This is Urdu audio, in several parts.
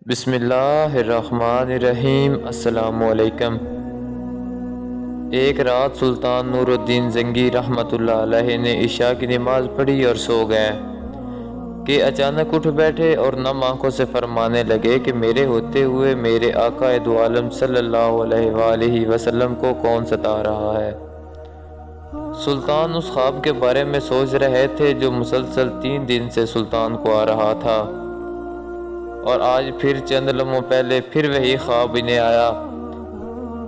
بسم اللہ الرحمن الرحیم۔ السلام علیکم۔ ایک رات سلطان نور الدین زنگی رحمۃ اللہ علیہ نے عشاء کی نماز پڑھی اور سو گئے کہ اچانک اٹھ بیٹھے اور نم آنکھوں سے فرمانے لگے کہ میرے ہوتے ہوئے میرے آقا دو عالم صلی اللہ علیہ وآلہ وسلم کو کون ستا رہا ہے۔ سلطان اس خواب کے بارے میں سوچ رہے تھے جو مسلسل 3 دن سے سلطان کو آ رہا تھا، اور آج پھر چند لمحوں پہلے پھر وہی خواب انہیں آیا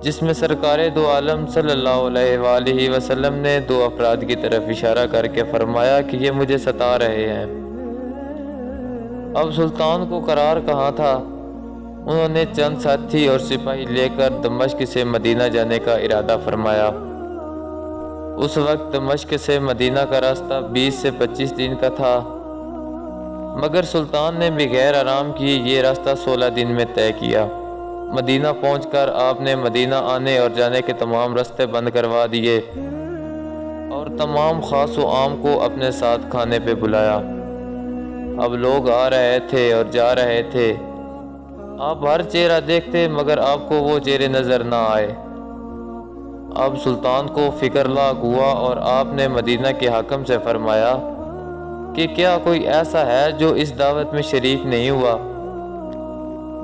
جس میں سرکار دو عالم صلی اللہ علیہ وآلہ وسلم نے 2 افراد کی طرف اشارہ کر کے فرمایا کہ یہ مجھے ستا رہے ہیں۔ اب سلطان کو قرار کہاں تھا۔ انہوں نے چند ساتھی اور سپاہی لے کر دمشق سے مدینہ جانے کا ارادہ فرمایا۔ اس وقت دمشق سے مدینہ کا راستہ 20 سے 25 دن کا تھا، مگر سلطان نے بغیر آرام کیے یہ راستہ 16 دن میں طے کیا۔ مدینہ پہنچ کر آپ نے مدینہ آنے اور جانے کے تمام راستے بند کروا دیے اور تمام خاص و عام کو اپنے ساتھ کھانے پہ بلایا۔ اب لوگ آ رہے تھے اور جا رہے تھے، آپ ہر چہرہ دیکھتے مگر آپ کو وہ چہرے نظر نہ آئے۔ اب سلطان کو فکر لاحق ہوا اور آپ نے مدینہ کے حاکم سے فرمایا کہ کیا کوئی ایسا ہے جو اس دعوت میں شریک نہیں ہوا؟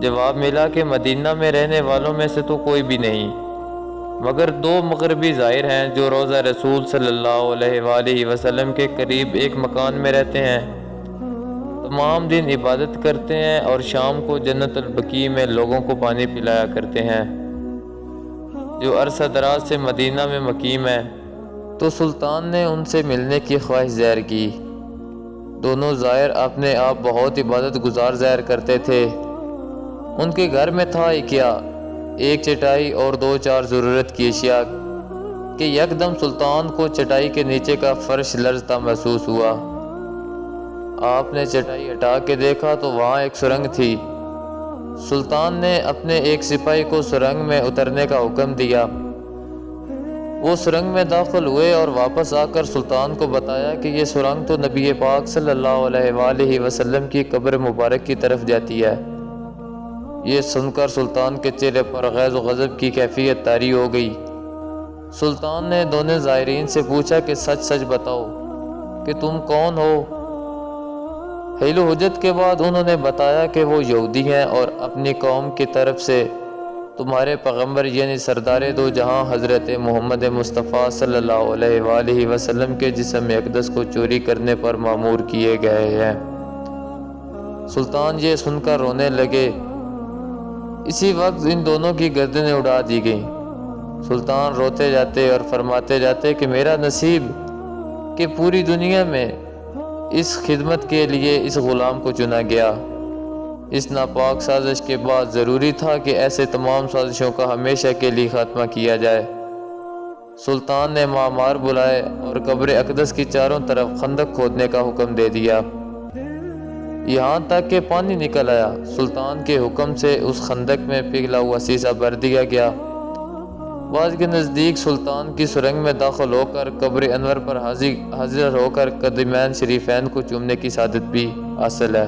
جواب ملا کہ مدینہ میں رہنے والوں میں سے تو کوئی بھی نہیں، مگر 2 مغربی زائر ہیں جو روضہ رسول صلی اللہ علیہ وآلہ وسلم کے قریب ایک مکان میں رہتے ہیں، تمام دن عبادت کرتے ہیں اور شام کو جنت البقیع میں لوگوں کو پانی پلایا کرتے ہیں، جو عرصہ دراز سے مدینہ میں مقیم ہے۔ تو سلطان نے ان سے ملنے کی خواہش ظاہر کی۔ دونوں زائر اپنے آپ بہت عبادت گزار ظاہر کرتے تھے۔ ان کے گھر میں تھا ہی کیا، ایک چٹائی اور 2-4 ضرورت کی اشیاء کہ یکدم سلطان کو چٹائی کے نیچے کا فرش لرزتا محسوس ہوا۔ آپ نے چٹائی ہٹا کے دیکھا تو وہاں ایک سرنگ تھی۔ سلطان نے اپنے ایک سپاہی کو سرنگ میں اترنے کا حکم دیا۔ وہ سرنگ میں داخل ہوئے اور واپس آ کر سلطان کو بتایا کہ یہ سرنگ تو نبی پاک صلی اللہ علیہ وآلہ وسلم کی قبر مبارک کی طرف جاتی ہے۔ یہ سن کر سلطان کے چہرے پر غیظ و غضب کی کیفیت طاری ہو گئی۔ سلطان نے دونوں زائرین سے پوچھا کہ سچ سچ بتاؤ کہ تم کون ہو؟ حیل و حجت کے بعد انہوں نے بتایا کہ وہ یہودی ہیں اور اپنی قوم کی طرف سے تمہارے پیغمبر یعنی سردار دو جہاں حضرت محمد مصطفیٰ صلی اللہ علیہ وآلہ وسلم کے جسم اقدس کو چوری کرنے پر مامور کیے گئے ہیں۔ سلطان یہ سن کر رونے لگے۔ اسی وقت ان دونوں کی گردنیں اڑا دی گئیں۔ سلطان روتے جاتے اور فرماتے جاتے کہ میرا نصیب کہ پوری دنیا میں اس خدمت کے لیے اس غلام کو چنا گیا۔ اس ناپاک سازش کے بعد ضروری تھا کہ ایسے تمام سازشوں کا ہمیشہ کے لیے خاتمہ کیا جائے۔ سلطان نے معمار بلائے اور قبر اقدس کی چاروں طرف خندق کھودنے کا حکم دے دیا، یہاں تک کہ پانی نکل آیا۔ سلطان کے حکم سے اس خندق میں پگھلا ہوا سیسا بھر دیا گیا۔ بعض کے نزدیک سلطان کی سرنگ میں داخل ہو کر قبر انور پر حاضر ہو کر قدمین شریفین کو چومنے کی سعادت بھی حاصل ہے۔